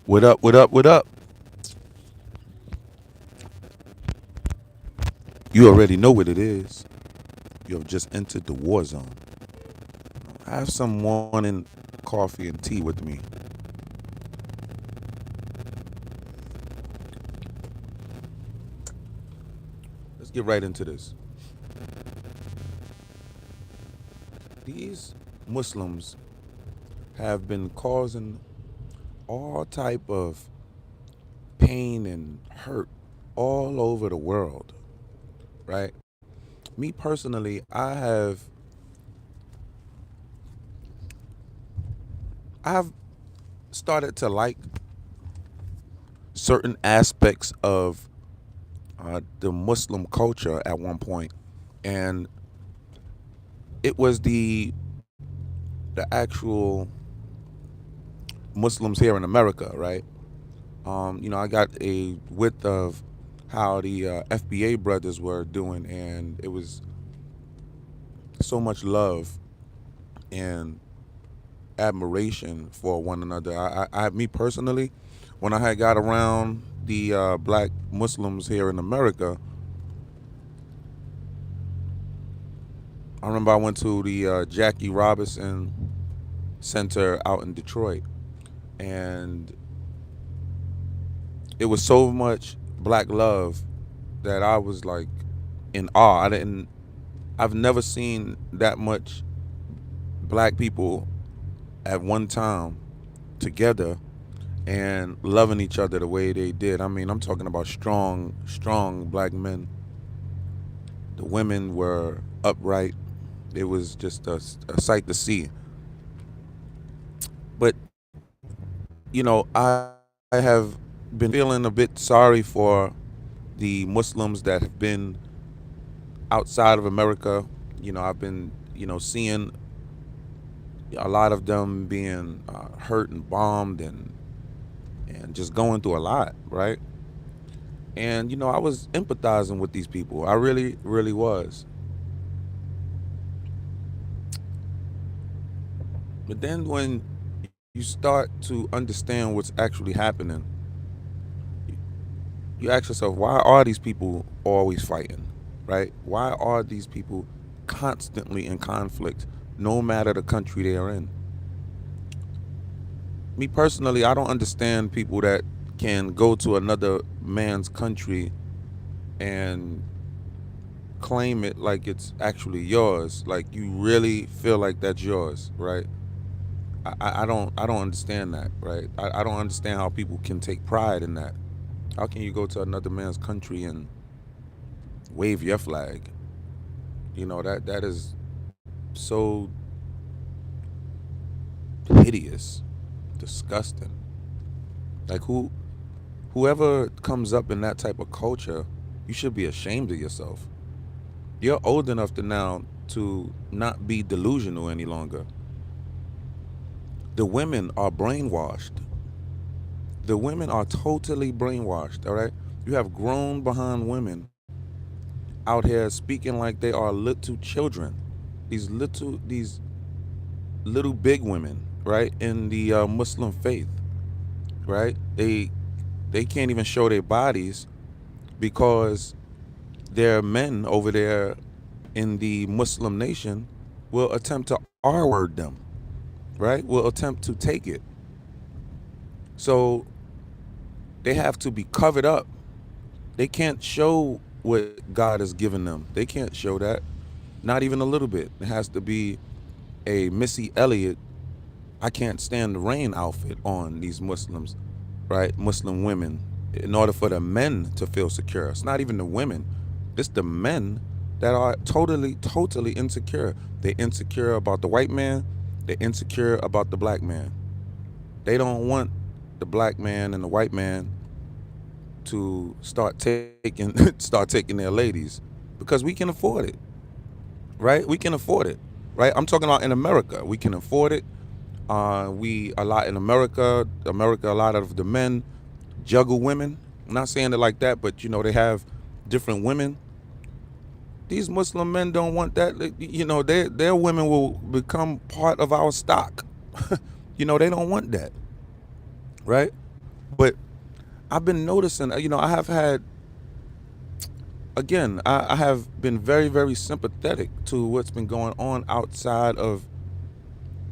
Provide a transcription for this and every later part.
What up? What up? What up? You already know what it is. You have just entered the war zone. I have some morning coffee and tea with me. Let's get right into this. These Muslims have been causing all type of pain and hurt all over the world, right? Me personally, I have started to like certain aspects of the Muslim culture at one point, and it was the actual Muslims here in America, right? I got a width of how the FBA brothers were doing, and it was so much love and admiration for one another. Me personally, when I had got around the black Muslims here in America, I remember I went to the Jackie Robinson Center out in Detroit, and it was so much black love that I was like in awe. I've never seen that much black people at one time together and loving each other the way they did. I mean, I'm talking about strong, strong black men. The women were upright. It was just a sight to see. But, I have been feeling a bit sorry for the Muslims that have been outside of America. I've been, seeing a lot of them being hurt and bombed and just going through a lot, right? And I was empathizing with these people. I really, really was. But then when you start to understand what's actually happening, you ask yourself, why are these people always fighting, right? Why are these people constantly in conflict, no matter the country they are in? Me personally, I don't understand people that can go to another man's country and claim it like it's actually yours. Like you really feel like that's yours, right? I don't understand that, right? I don't understand how people can take pride in that. How can you go to another man's country and wave your flag? That is so hideous, disgusting. Like whoever comes up in that type of culture, you should be ashamed of yourself. You're old enough to now to not be delusional any longer. The women are brainwashed. The women are totally brainwashed, all right? You have grown behind women out here speaking like they are little children. These little big women, right? In the Muslim faith, right? They can't even show their bodies because their men over there in the Muslim nation will attempt to R-word them, right? Will attempt to take it. So they have to be covered up. They can't show what God has given them. They can't show that, not even a little bit. It has to be a Missy Elliott, I can't stand the rain outfit on these Muslims, right? Muslim women, in order for the men to feel secure. It's not even the women, it's the men that are totally, totally insecure. They're insecure about the white man, they're insecure about the black man. They don't want the black man and the white man to start taking start taking their ladies because we can afford it, right? We can afford it, right? I'm talking about in America. We can afford it. We a lot in America. America, a lot of the men juggle women. I'm not saying it like that, but they have different women. These Muslim men don't want that. Their women will become part of our stock. They don't want that, right? But I've been noticing, I have had, again, I have been very, very sympathetic to what's been going on outside of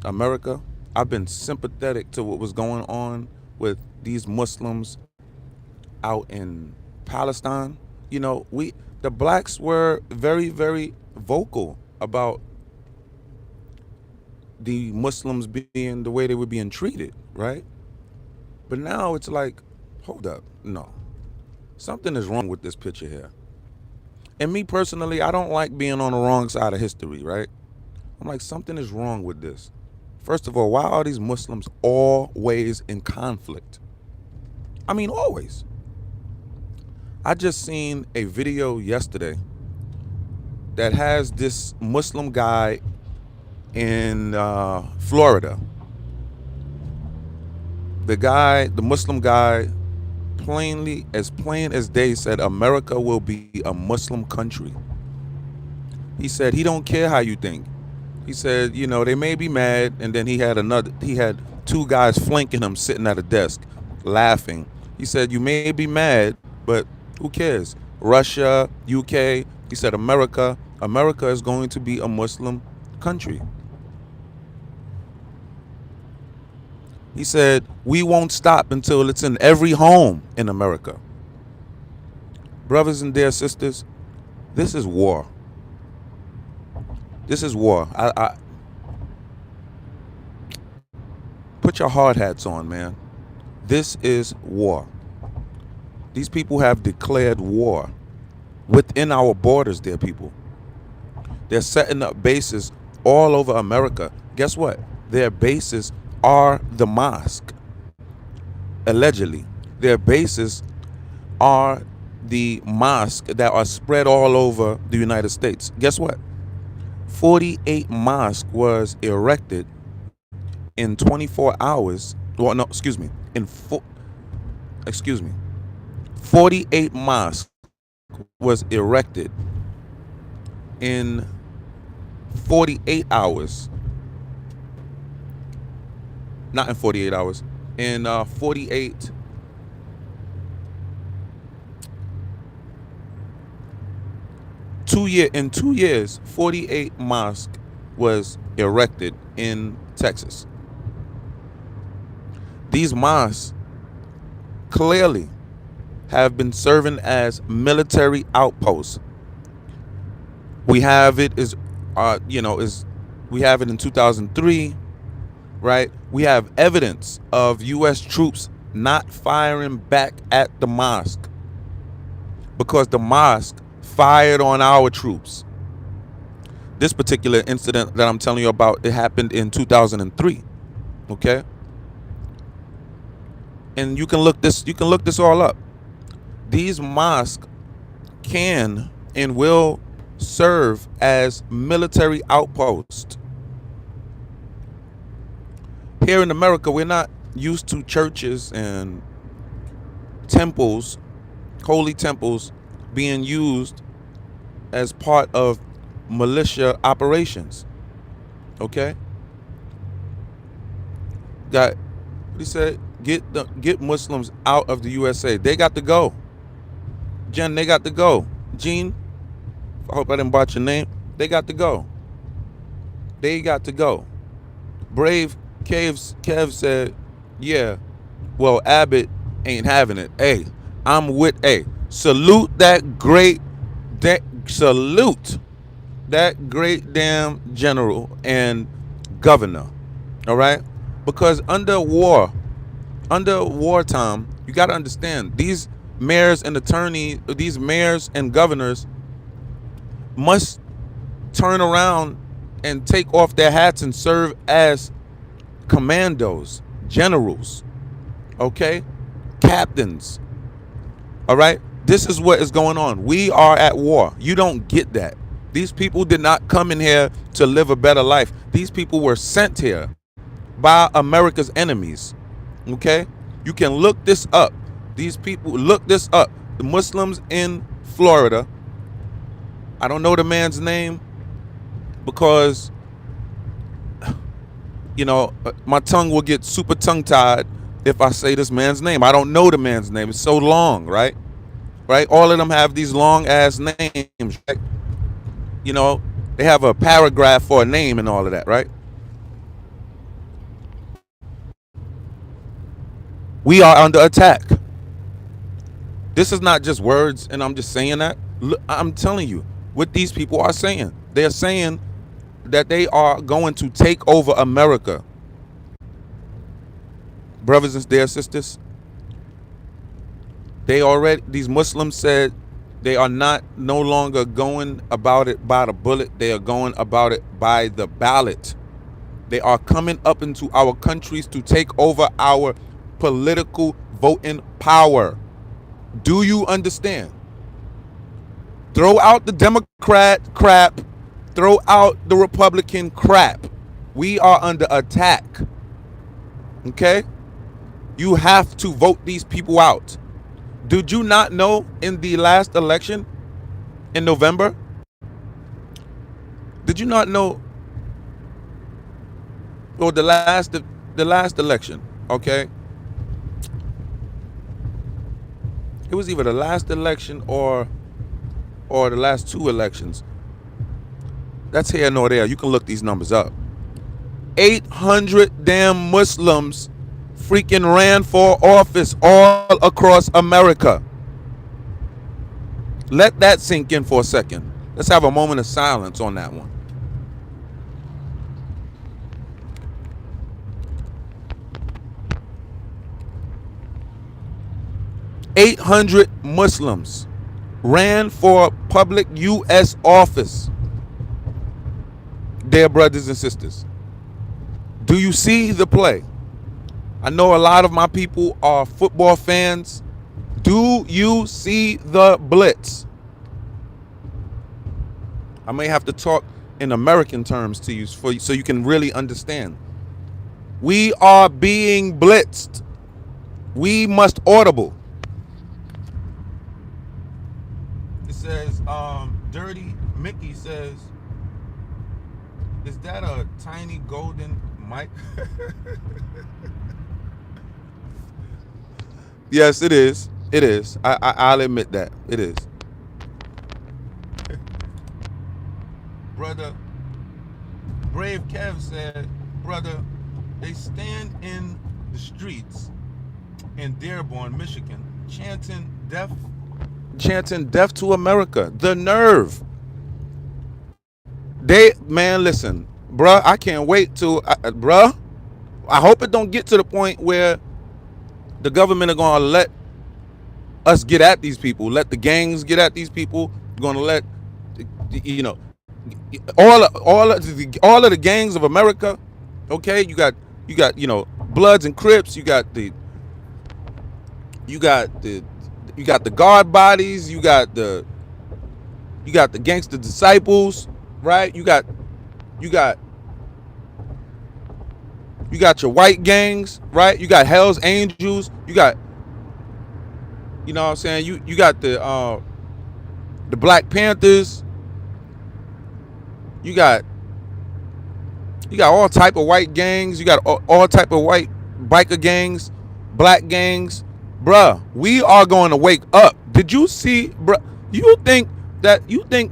America. I've been sympathetic to what was going on with these Muslims out in Palestine. The blacks were very, very vocal about the Muslims being the way they were being treated, right? But now it's like, hold up, no, something is wrong with this picture here. And me personally, I don't like being on the wrong side of history, right? I'm like, something is wrong with this. First of all, why are these Muslims always in conflict? I mean, always. I just seen a video yesterday that has this Muslim guy in Florida. The Muslim guy, plain as day, said America will be a Muslim country. He said he don't care how you think. He said, they may be mad, and then he had two guys flanking him sitting at a desk, laughing. He said, you may be mad, but who cares? Russia, UK. He said, America is going to be a Muslim country. He said, we won't stop until it's in every home in America. Brothers and dear sisters, this is war. This is war. I put your hard hats on, man. This is war. These people have declared war within our borders, dear people. They're setting up bases all over America. Guess what? Their bases are the mosque. Allegedly. Their bases are the mosque that are spread all over the United States. Guess what? 48 mosques was erected in 24 hours. Well, no, excuse me. 48 mosques was erected in 48 hours. Not in 48 hours. In 48. In 2 years, 48 mosques was erected in Texas. These mosques clearly have been serving as military outposts. We have it we have it in 2003, right? We have evidence of U.S. troops not firing back at the mosque because the mosque fired on our troops. This particular incident that I'm telling you about, it happened in 2003. Okay? And you can look this all up. These mosques can and will serve as military outposts. Here in America, we're not used to churches and temples, holy temples, being used as part of militia operations. Okay? What he said, get Muslims out of the USA. They got to go. Jen, they got to go. Gene, I hope I didn't botch your name. They got to go. They got to go. Brave Kev said, yeah, well, Abbott ain't having it. Hey, salute that great damn general and governor. All right? Because under wartime, you got to understand, these mayors and governors must turn around and take off their hats and serve as commandos, generals, okay, captains. All right, this is what is going on. We are at war. You don't get that. These people did not come in here to live a better life. These people were sent here by America's enemies. Okay, you can look this up. These people, look this up. The Muslims in Florida. I don't know the man's name because my tongue will get super tongue-tied if I say this man's name. I don't know the man's name. It's so long, right? Right? All of them have these long ass names, right? You know, they have a paragraph for a name and all of that, right? We are under attack. This is not just words, and I'm just saying that. I'm telling you what these people are saying. They're saying that they are going to take over America. Brothers and their sisters, these Muslims said they are no longer going about it by the bullet. They are going about it by the ballot. They are coming up into our countries to take over our political voting power. Do you understand? Throw out the Democrat crap. Throw out the Republican crap. We are under attack. Okay? You have to vote these people out. Did you not know in the last election in November? Did you not know? Or the last election, okay? It was either the last election or the last two elections. That's here nor there. You can look these numbers up. 800 damn Muslims freaking ran for office all across America. Let that sink in for a second. Let's have a moment of silence on that one. $800 Muslims ran for public U.S. office. Dear brothers and sisters, do you see the play? I know a lot of my people are football fans. Do you see the blitz? I may have to talk in American terms to you so you can really understand. We are being blitzed. We must audible. It says, Dirty Mickey says, is that a tiny golden mic? Yes, it is. It is. I'll admit that. It is. Brother Brave Kev said, brother, they stand in the streets in Dearborn, Michigan, chanting death to America. The nerve. Man, listen, bruh, I can't wait till, bruh, I hope it don't get to the point where the government are going to let us get at these people, let the gangs get at these people, going to let, you know, all of the gangs of America, okay? You got, you know, Bloods and Crips, you got the guard bodies, you got the gangster disciples, right? You got your white gangs, right? You got Hell's Angels, you got, you know what I'm saying? You got the Black Panthers. You got all type of white gangs. You got all type of white biker gangs, black gangs. Bruh, we are going to wake up. Did you see, bruh? You think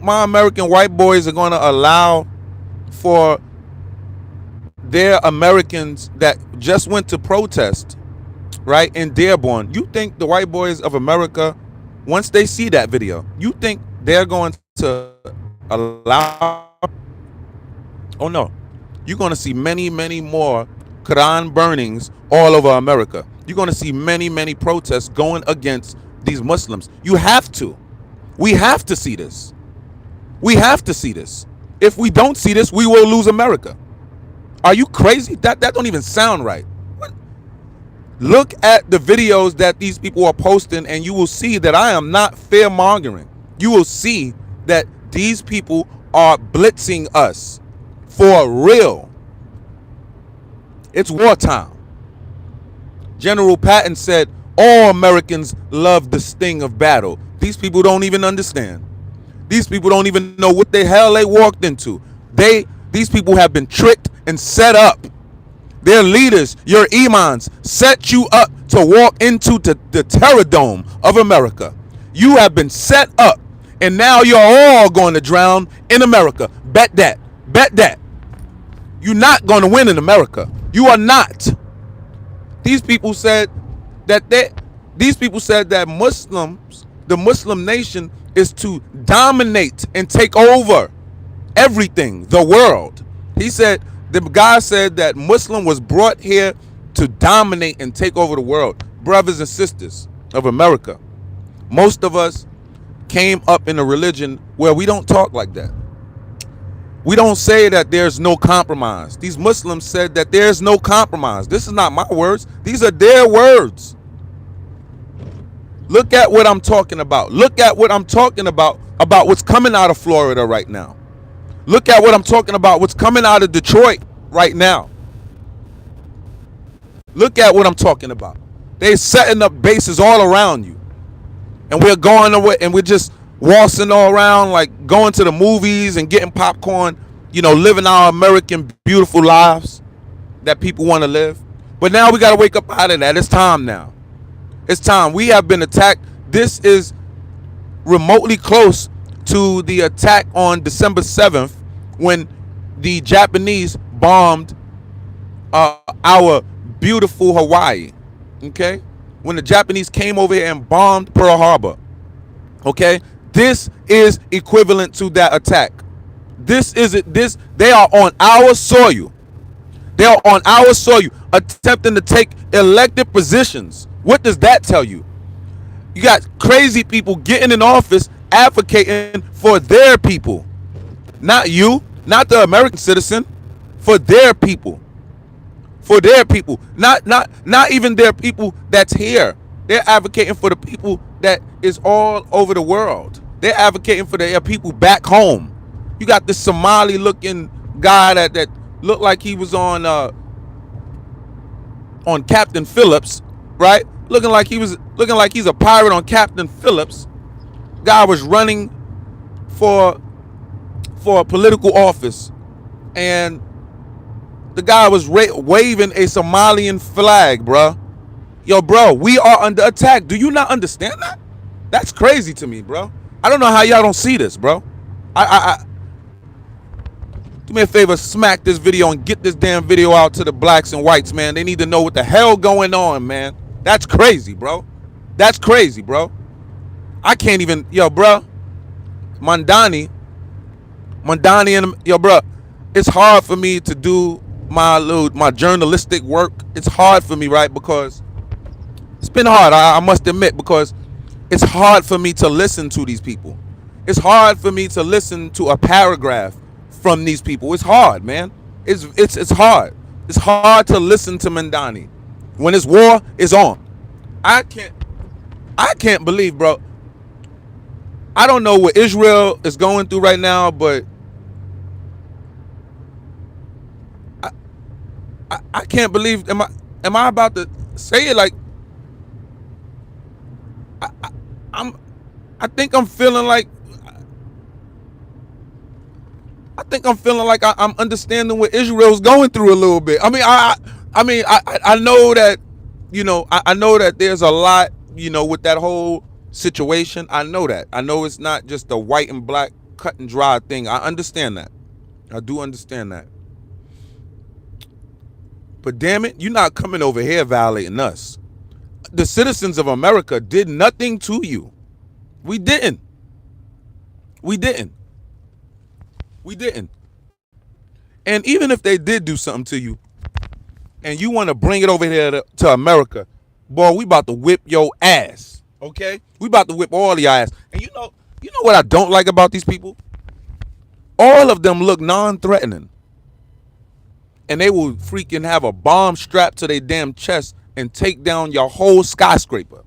my American white boys are going to allow for their Americans that just went to protest, right, in Dearborn? You think the white boys of America, once they see that video, you think they're going to allow? Oh no, you're going to see many, many more Quran burnings all over America. You're going to see many, many protests going against these Muslims. You have to. We have to see this. We have to see this. If we don't see this, we will lose America. Are you crazy? That don't even sound right. What? Look at the videos that these people are posting, and you will see that I am not fear-mongering. You will see that these people are blitzing us for real. It's wartime. General Patton said all Americans love the sting of battle. These people don't even understand. These people don't even know what the hell they walked into. These people have been tricked and set up. Their leaders, your imams, set you up to walk into the terror dome of America. You have been set up, and now you're all going to drown in America. Bet that. Bet that. You're not going to win in America. You are not. These people said that Muslims, the Muslim nation, is to dominate and take over everything, the world. He said, the guy said that Muslim was brought here to dominate and take over the world. Brothers and sisters of America, most of us came up in a religion where we don't talk like that. We don't say that there's no compromise. These Muslims said that there's no compromise. This is not my words. These are their words. Look at what I'm talking about. Look at what I'm talking about what's coming out of Florida right now. Look at what I'm talking about, what's coming out of Detroit right now. Look at what I'm talking about. They're setting up bases all around you. And we're going away and we're just waltzing all around, like going to the movies and getting popcorn, living our American beautiful lives that people want to live. But now we got to wake up out of that. It's time now. It's time. We have been attacked. This is remotely close to the attack on December 7th when the Japanese bombed our beautiful Hawaii. Okay? When the Japanese came over here and bombed Pearl Harbor. Okay? This is equivalent to that attack. They are on our soil. They are on our soil attempting to take elected positions. What does that tell you? You got crazy people getting in office advocating for their people. Not you, not the American citizen, for their people. For their people. Not even their people that's here. They're advocating for the people that is all over the world. They're advocating for their people back home. You got this Somali looking guy that looked like he was on Captain Phillips, right? Looking like he's a pirate on Captain Phillips. Guy was running for a political office, and the guy was waving a Somalian flag, bro. Yo, bro, we are under attack. Do you not understand that? That's crazy to me, bro. I don't know how y'all don't see this, bro. Do me a favor, smack this video and get this damn video out to the blacks and whites, man. They need to know what the hell going on, man. That's crazy, bro. That's crazy, bro. I can't even, bro. Mandani, and yo, bro. It's hard for me to do my journalistic work. It's hard for me, right? Because it's been hard. I must admit, because it's hard for me to listen to these people. It's hard for me to listen to a paragraph from these people. It's hard, man. It's hard. It's hard to listen to Mandani when this war is on. I can't believe, bro. I don't know what Israel is going through right now, but I can't believe. Am I about to say it like? I think I'm feeling like. I'm understanding what Israel's going through a little bit. I know that, I know that there's a lot, with that whole situation. I know that. I know it's not just a white and black cut and dry thing. I understand that. I do understand that. But damn it, you're not coming over here violating us. The citizens of America did nothing to you. We didn't. And even if they did do something to you, and you want to bring it over here to America, boy, we about to whip your ass. Okay? We about to whip all your ass. And you know what I don't like about these people? All of them look non-threatening. And they will freaking have a bomb strapped to their damn chest and take down your whole skyscraper.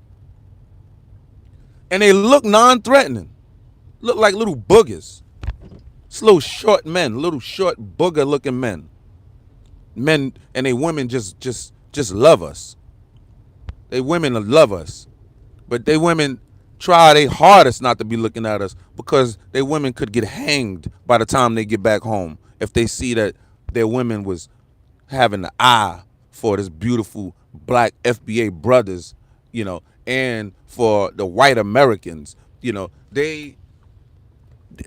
And they look non-threatening. Look like little boogers. It's little short men, little short booger looking men. Men and they women just love us. They women love us. But they women try their hardest not to be looking at us, because they women could get hanged by the time they get back home if they see that their women was having the eye for this beautiful black FBA brothers, and for the white Americans.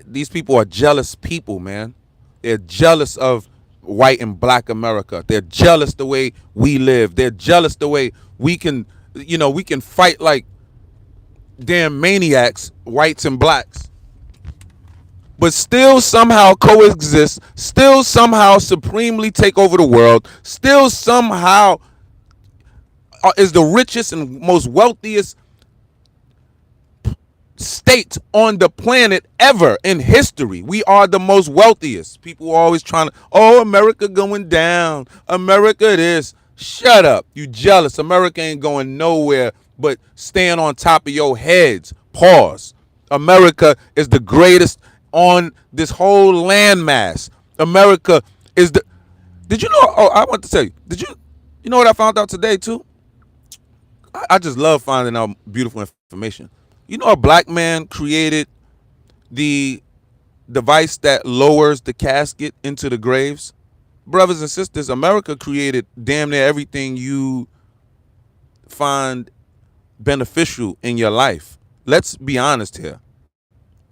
These people are jealous people, man. They're jealous of white and black America. They're jealous the way we live. They're jealous the way we can fight like damn maniacs, whites and blacks, but still somehow coexist, still somehow supremely take over the world, still somehow is the richest and most wealthiest state on the planet ever in history. We are the most wealthiest. People are always trying to, oh, America going down. America this. Shut up. You jealous. America ain't going nowhere but staying on top of your heads. Pause. America is the greatest on this whole landmass. America is the. Did you know? Oh, I want to tell you. You know what I found out today too? I just love finding out beautiful information. You know, a black man created the device that lowers the casket into the graves. Brothers and sisters, America created damn near everything you find beneficial in your life. Let's be honest here.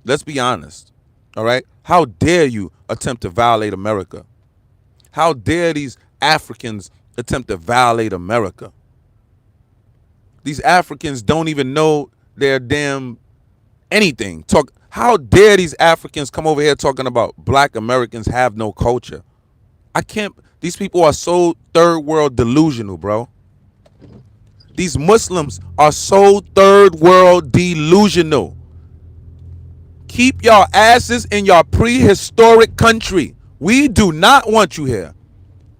Let's be honest. All right? How dare you attempt to violate America? How dare these Africans attempt to violate America? These Africans don't even know their damn anything. How dare these Africans come over here talking about black Americans have no culture? I can't. These people are so third world delusional, bro. These Muslims are so third world delusional. Keep your asses in your prehistoric country. We do not want you here.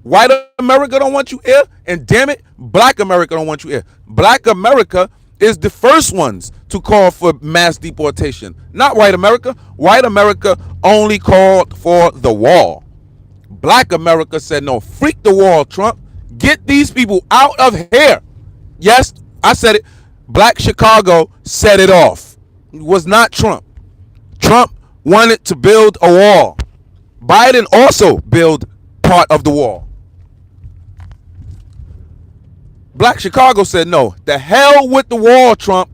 White America don't want you here, and damn it, black America don't want you here. Black America is the first ones to call for mass deportation, not white America. White America only called for the wall. Black America said, no, freak the wall, Trump. Get these people out of here. Yes, I said it. Black Chicago set it off. It was not Trump. Trump wanted to build a wall. Biden also built part of the wall. Black Chicago said, no, the hell with the wall, Trump.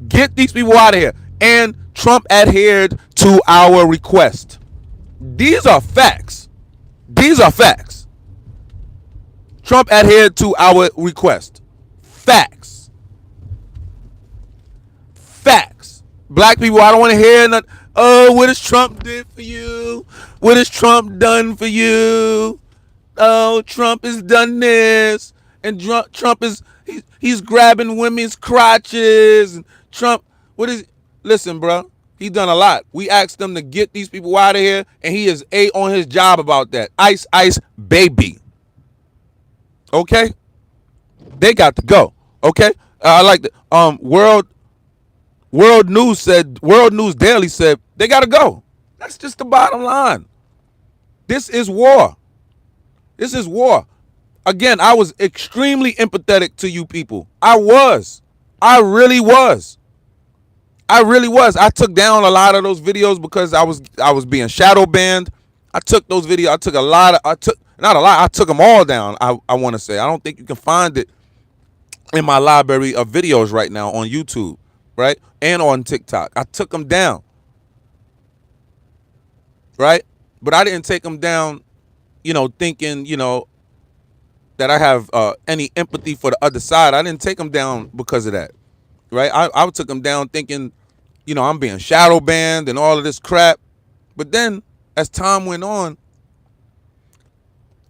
Get these people out of here. And Trump adhered to our request. These are facts. These are facts. Trump adhered to our request. Facts. Facts. Black people, I don't want to hear nothing. Oh, what has Trump did for you? What has Trump done for you? Oh, Trump has done this. And Trump is he's grabbing women's crotches. And Trump, what is? Listen, bro, he done a lot. We asked them to get these people out of here, and he is on his job about that. Ice, ice, baby. Okay, they got to go. Okay, I like the World News Daily said they got to go. That's just the bottom line. This is war. This is war. Again, I was extremely empathetic to you people. I was. I really was. I really was. I took down a lot of those videos because I was being shadow banned. I took those videos. I took a lot of. Not a lot. I took them all down. I want to say. I don't think you can find it in my library of videos right now on YouTube, right, and on TikTok. I took them down, right, but I didn't take them down, thinking, that I have any empathy for the other side. I didn't take them down because of that, right? I took them down thinking, I'm being shadow banned and all of this crap. But then, as time went on,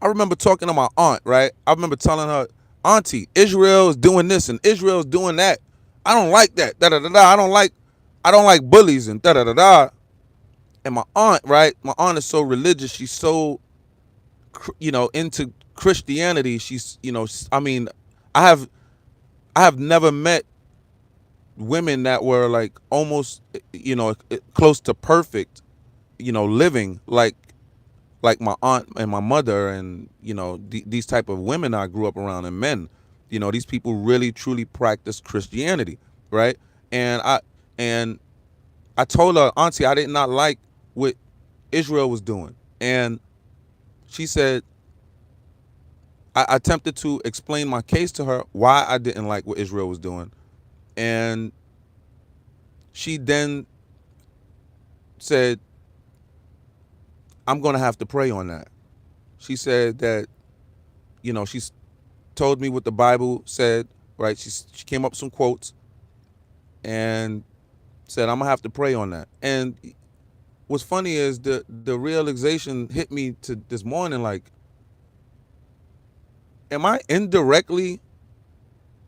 I remember talking to my aunt, right? I remember telling her, Auntie, Israel is doing this and Israel is doing that. I don't like that. Da da da da. I don't like bullies and da da da da. And my aunt, right? My aunt is so religious. She's so, into Christianity. She's, I have never met women that were like almost, close to perfect, living like my aunt and my mother and, these type of women I grew up around and men. These people really truly practice Christianity, right? And I told her, Auntie, I did not like what Israel was doing. And she said, I attempted to explain my case to her why I didn't like what Israel was doing, and she then said, "I'm gonna have to pray on that." She said that, she's told me what the Bible said. Right? She came up with some quotes and said, "I'm gonna have to pray on that." And what's funny is the realization hit me to this morning, like, am I indirectly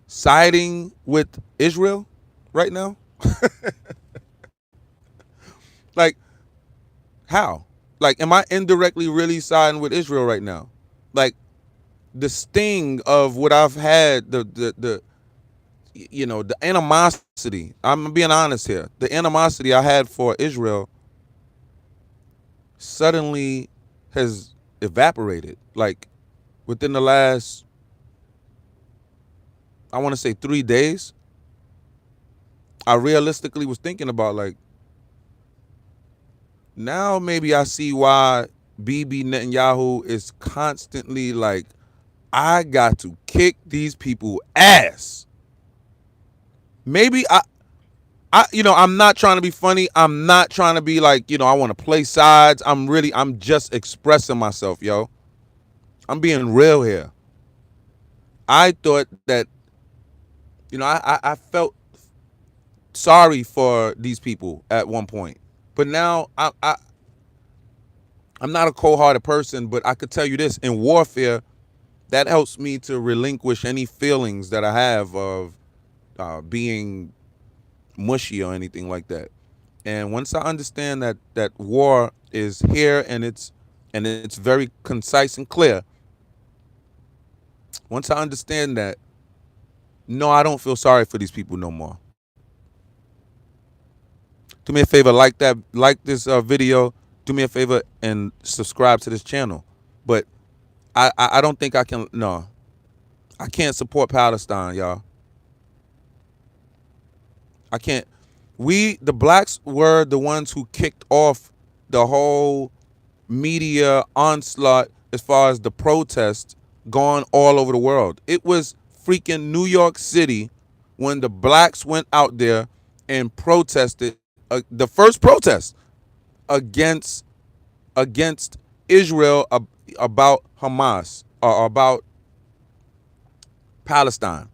siding with Israel right now? Like, how? Like, am I indirectly really siding with Israel right now? Like, the sting of what I've had, the animosity. I'm being honest here. The animosity I had for Israel suddenly has evaporated. Like, within the last, I want to say 3 days, I realistically was thinking about, like, now maybe I see why Bibi Netanyahu is constantly like, I got to kick these people ass. Maybe I'm not trying to be funny. I'm not trying to be like, I want to play sides. I'm just expressing myself, yo. I'm being real here. I thought that, I felt sorry for these people at one point. But now I'm not a cold-hearted person, but I could tell you this: in warfare, that helps me to relinquish any feelings that I have of being mushy or anything like that. And once I understand that war is here and it's very concise and clear, once I understand that, no, I don't feel sorry for these people no more. Do me a favor, like this video. Do me a favor and subscribe to this channel. But I don't think I can. No, I can't support Palestine, y'all. I can't. The blacks were the ones who kicked off the whole media onslaught as far as the protest going all over the world. It was freaking New York City when the blacks went out there and protested, the first protest against Israel about Hamas or about Palestine.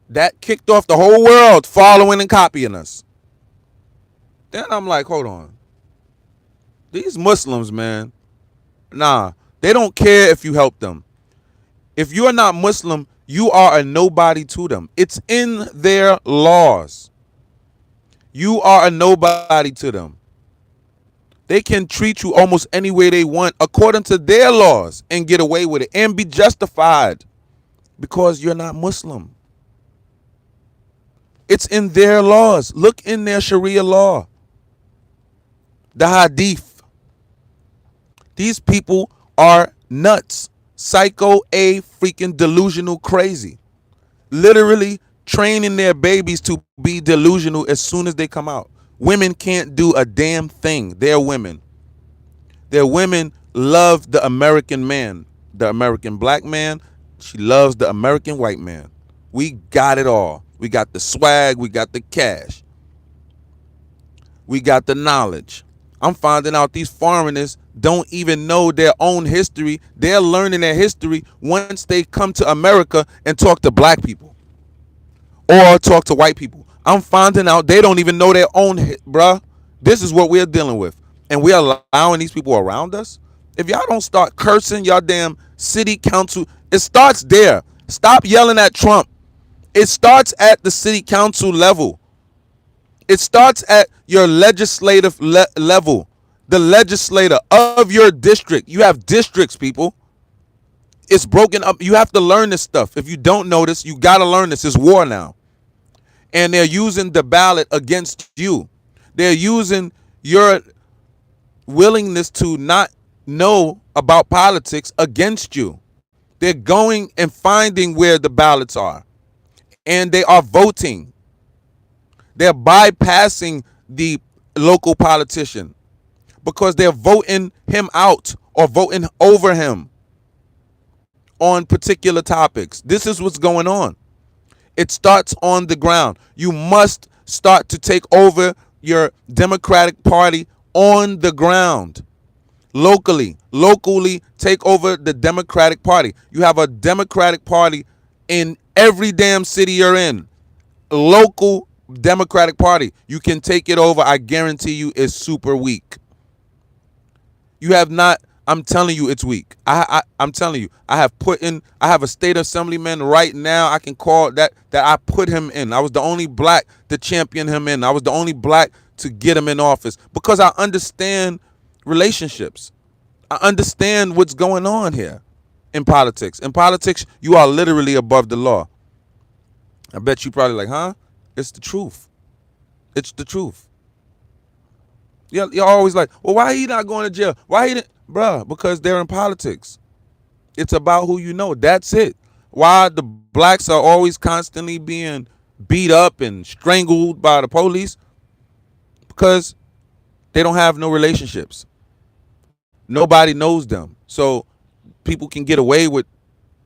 That kicked off the whole world following and copying us. Then I'm like, hold on. These Muslims, man, nah, they don't care if you help them. If you are not Muslim, you are a nobody to them. It's in their laws. You are a nobody to them. They can treat you almost any way they want according to their laws and get away with it and be justified because you're not Muslim. It's in their laws. Look in their Sharia law. The Hadith. These people are nuts. Psycho, freaking delusional crazy. Literally training their babies to be delusional as soon as they come out. Women can't do a damn thing. They're women. Their women love the American man. The American black man. She loves the American white man. We got it all. We got the swag. We got the cash. We got the knowledge. I'm finding out these foreigners don't even know their own history. They're learning their history once they come to America and talk to black people or talk to white people. I'm finding out they don't even know their own, bruh. This is what we're dealing with. And we're allowing these people around us. If y'all don't start cursing y'all damn city council, it starts there. Stop yelling at Trump. It starts at the city council level. It starts at your legislative level. The legislator of your district. You have districts, people. It's broken up. You have to learn this stuff. If you don't know this, you got to learn this. It's war now. And they're using the ballot against you. They're using your willingness to not know about politics against you. They're going and finding where the ballots are. And they are voting. They're bypassing the local politician because they're voting him out or voting over him. on particular topics. This is what's going on. It starts on the ground. You must start to take over your Democratic Party on the ground. Locally take over the Democratic Party. You have a Democratic Party in every damn city you're in. Local Democratic Party. You can take it over. I guarantee you it's super weak. You have not. I'm telling you it's weak. I'm telling you. I have a state assemblyman right now. I can call that I put him in. I was the only black to champion him in. I was the only black to get him in office because I understand relationships. I understand what's going on here in politics. In politics, you are literally above the law. I bet you probably like, huh? It's the truth. It's the truth. Yeah, you're always like, well, why he not going to jail? Why he didn't? Bruh, because they're in politics. It's about who you know. That's it. Why the blacks are always constantly being beat up and strangled by the police? Because they don't have no relationships. Nobody knows them. So people can get away with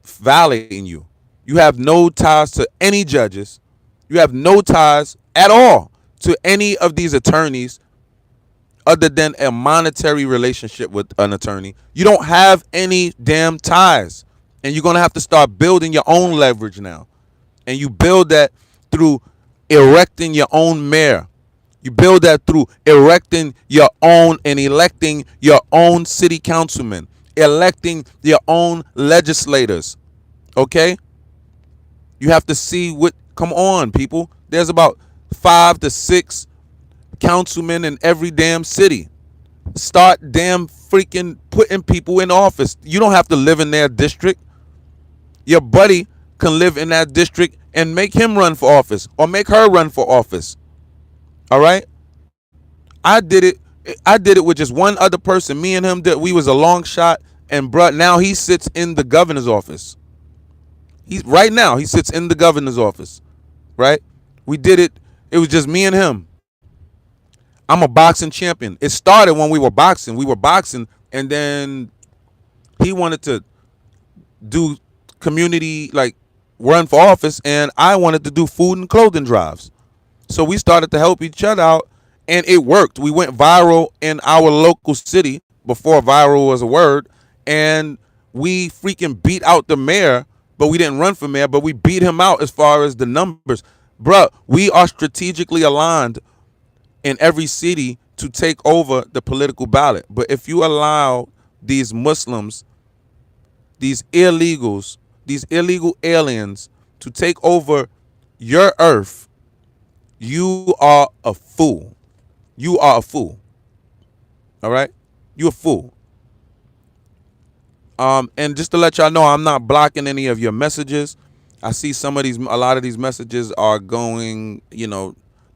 violating you. You have no ties to any judges. You have no ties at all to any of these attorneys other than a monetary relationship with an attorney. You don't have any damn ties. And you're going to have to start building your own leverage now. And you build that through erecting your own mayor. You build that through erecting your own and electing your own city councilmen, electing your own legislators. Okay? You have to see what, come on, people. There's about 5 to 6 councilmen in every damn city. Start damn freaking putting people in office. You don't have to live in their district. Your buddy can live in that district and make him run for office or make her run for office. All right? I did it with just one other person. Me and him we was a long shot, and bruh, now he sits in the governor's office. Right now he sits in the governor's office. Right? We did it. It was just me and him. I'm a boxing champion. It started when we were boxing. And then he wanted to do community, like run for office, and I wanted to do food and clothing drives. So we started to help each other out, and it worked. We went viral in our local city before viral was a word, and we freaking beat out the mayor, but we didn't run for mayor, but we beat him out as far as the numbers. Bruh, we are strategically aligned in every city to take over the political ballot. But if you allow these Muslims, these illegals, these illegal aliens to take over your earth, you are a fool. You are a fool. All right? You're a fool. And just to let y'all know, I'm not blocking any of your messages. I see a lot of these messages are going,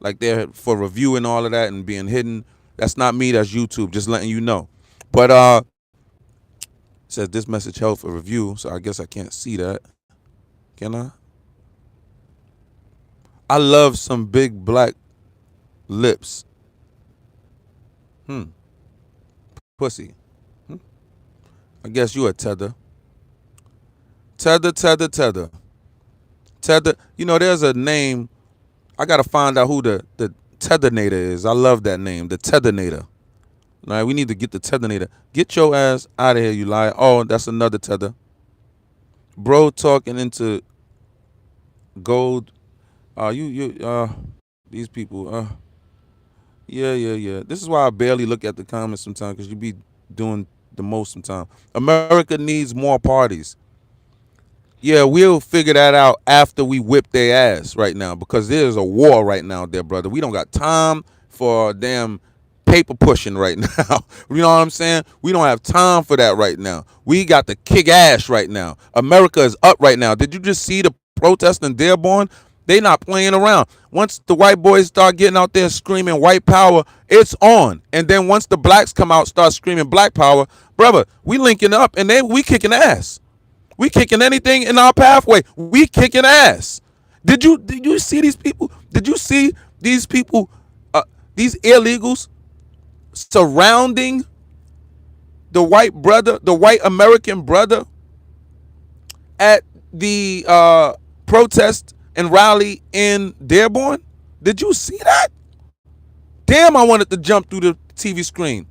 like they're for review and all of that and being hidden. That's not me, that's YouTube, just letting you know. But it says this message held for review, so I guess I can't see that. Can I? I love some big black lips. Pussy. I guess you a tether. Tether. There's a name. I gotta find out who the Tethernator is. I love that name, the Tethernator. All right, we need to get the Tethernator. Get your ass out of here, you lie. Oh, that's another tether. Bro talking into gold. These people. Yeah. This is why I barely look at the comments sometimes, because you be doing the most sometimes. America needs more parties. Yeah, we'll figure that out after we whip their ass right now, because there's a war right now there, brother. We don't got time for damn paper pushing right now. You know what I'm saying? We don't have time for that right now. We got to kick ass right now. America is up right now. Did you just see the protest in Dearborn? They not playing around. Once the white boys start getting out there screaming white power, it's on. And then once the blacks come out, start screaming black power, brother, we linking up and we kicking ass. We kicking anything in our pathway. We kicking ass. Did you see these people? Did you see these people, these illegals surrounding the white brother, the white American brother at the protest and rally in Dearborn? Did you see that? Damn, I wanted to jump through the TV screen.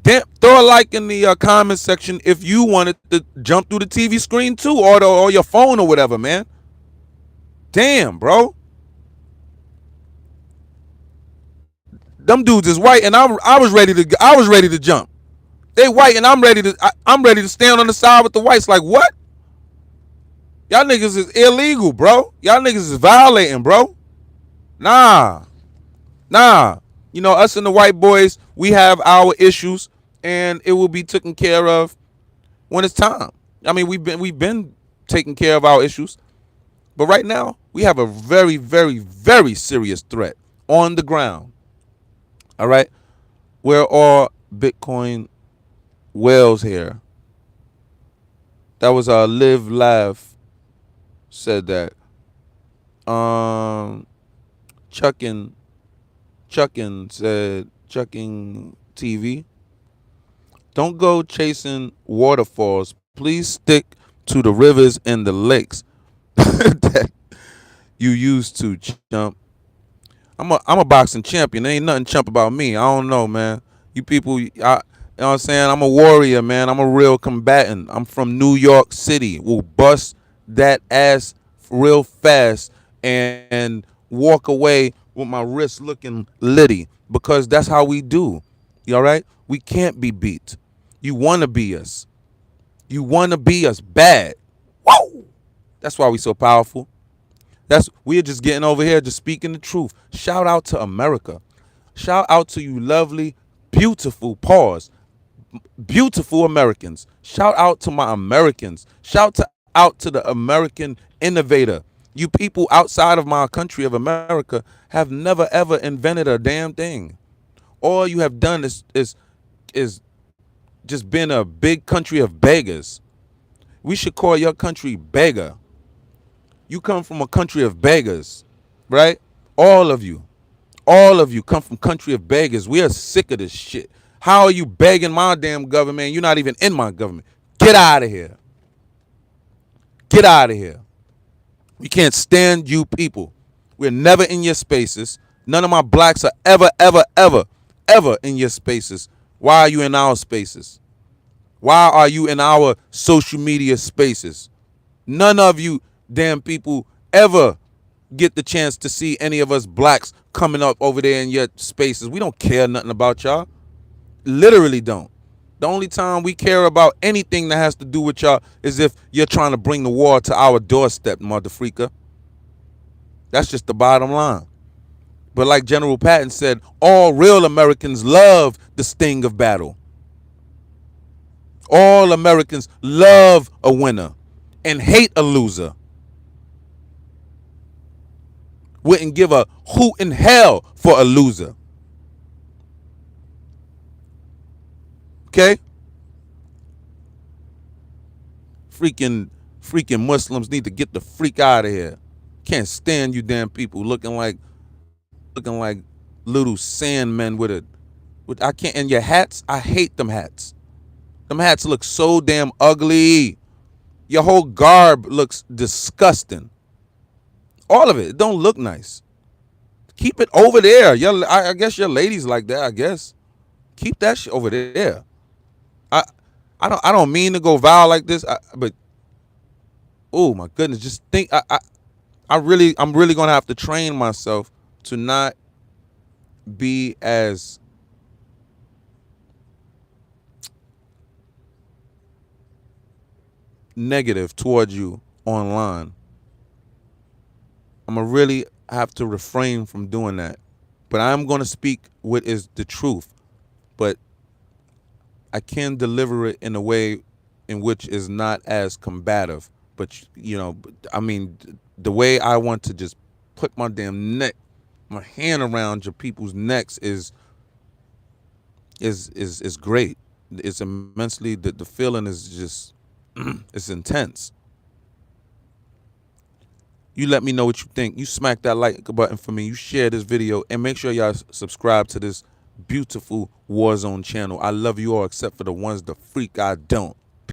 Damn, throw a like in the comment section if you wanted to jump through the TV screen too, or your phone or whatever, man. Damn, bro. Them dudes is white, and I was ready to jump. They white, and I'm ready to stand on the side with the whites. Like, what? Y'all niggas is illegal, bro. Y'all niggas is violating, bro. Nah. You know, us and the white boys, we have our issues, and it will be taken care of when it's time. I mean, we've been taking care of our issues, but right now we have a very, very, very serious threat on the ground. All right, we're all Bitcoin whales here. That was Live Laugh said that. Chucking said, Chucking TV. Don't go chasing waterfalls. Please stick to the rivers and the lakes that you used to, chump. I'm a boxing champion. There ain't nothing chump about me. I don't know, man. You people, you know what I'm saying? I'm a warrior, man. I'm a real combatant. I'm from New York City. We'll bust that ass real fast and walk away with my wrist looking litty, because that's how we do. You all right? We can't be beat. You want to be us. You want to be us bad. Whoa! That's why we so powerful. We're just getting over here, just speaking the truth. Shout out to America. Shout out to you lovely, beautiful, beautiful Americans. Shout out to my Americans. Shout out to the American innovator. You people outside of my country of America have never ever invented a damn thing. All you have done is just been a big country of beggars. We should call your country beggar. You come from a country of beggars, right? All of you come from country of beggars. We are sick of this shit. How are you begging my damn government? You're not even in my government. Get out of here. Get out of here. We can't stand you people. We're never in your spaces. None of my blacks are ever in your spaces. Why are you in our spaces? Why are you in our social media spaces? None of you damn people ever get the chance to see any of us blacks coming up over there in your spaces. We don't care nothing about y'all. Literally don't. The only time we care about anything that has to do with y'all is if you're trying to bring the war to our doorstep, motherfreaker. That's just the bottom line. But like General Patton said, all real Americans love the sting of battle. All Americans love a winner and hate a loser. Wouldn't give a hoot in hell for a loser. Okay? Freaking Muslims need to get the freak out of here. Can't stand you damn people looking like little sandmen with I can't. And your hats, I hate them hats. Them hats look so damn ugly. Your whole garb looks disgusting. All of it don't look nice. Keep it over there. I guess your ladies like that. I guess keep that shit over there. I don't mean to go vile like this, but oh my goodness, just think. I'm really gonna have to train myself to not be as negative towards you online. I'm gonna really have to refrain from doing that. But I'm gonna speak what is the truth. But I can deliver it in a way in which is not as combative. But you know, I mean, the way I want to just put my damn neck, my hand around your people's necks is great. It's immensely, the feeling is just it's intense. You let me know what you think. You smack that like button for me. You share this video and make sure y'all subscribe to this beautiful Warzone channel. I love you all except for the ones the freak I don't.